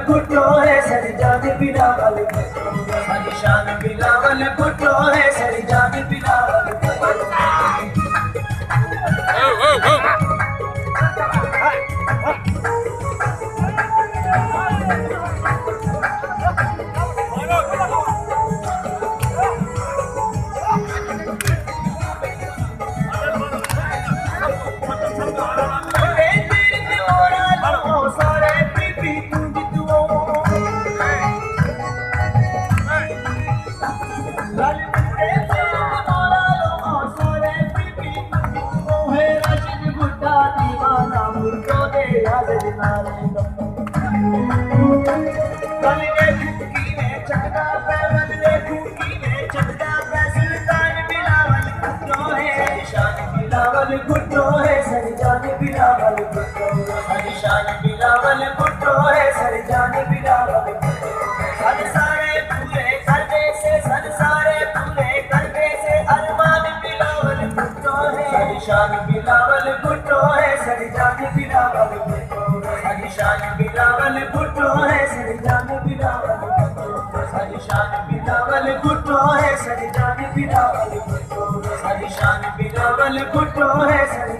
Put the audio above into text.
भुट्टो है सरजान बिलावल सारी शान बिलावल भुट्टो है सरजान बिलावल भुट्टो है सरजान बिलावल सारी शान बिलावल भुट्टो है सरजान बिलावल सारे पूरे करने से सारे पूरे करने से अरमान बिलावल भुट्टो है सारी शान बिलावल भुट्टो है सरजान बिलावल सारी शान बिलावल भुट्टो है सरजान बिलावल सारी शान बिलावल भुट्टो है सरजान बिलावल सारी शान बिलावल भुट्टो है।